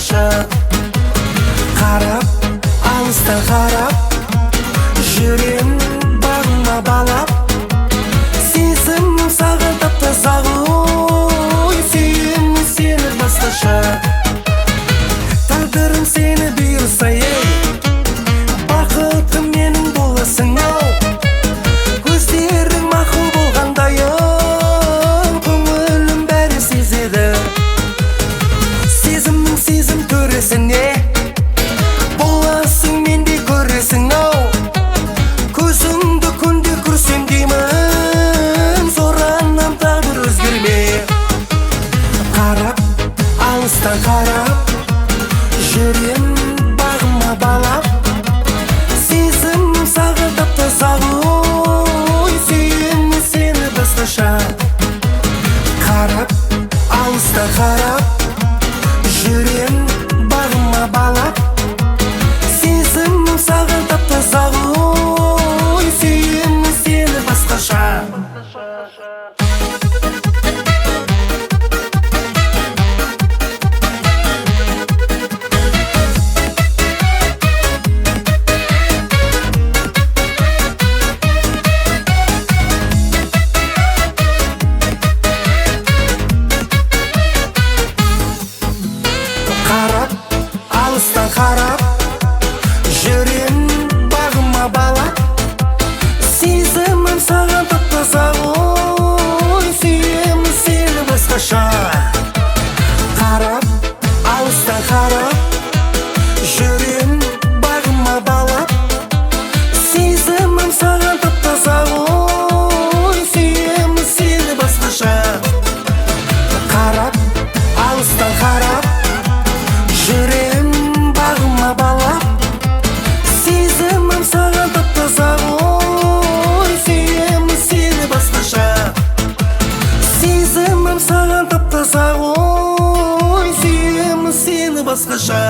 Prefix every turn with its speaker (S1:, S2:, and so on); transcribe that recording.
S1: басқаша. Қарап, алыстан қарап, жүрем бағыма балап, сезімнің саған тап-таза ғой, сүйемін сені басқаша. Тағдырым сені бұйырса, бақытым менің боласың ау. Көздерің мақұл болғандайым, көңілім бәрі сезеді. Сезімнің сезім төресіне боласың, менде көресің ау. Көзіңді күнде көрсем деймін, сораннан тағдыр өзгерме. Қарап, алыстан қарап, жүрем бағыма балап, сезімнің саған тап-таза ғой, сүйемін сені басқаша. Қарап, алыстан қарап, жүрем бағыма балап, сезімнің саған тап-таза ғой, сүйемін сені басқаша. Қарап, алыстан қарап, жүрем бағыма балап, сезімім саған тап-таза ғой, сүйемін сені басқаша. Қарап, алыстан қарап, жүрем бағыма балап, сезімім саған тап-таза ғой, сүйемін сені басқаша. Қарап, алыстан қарап, жүрем бағыма балап, сезімім саған тап-таза ғой, сүйемін сені басқаша. Сезімім саған тап-таза ғой, сүйемін сені басқаша.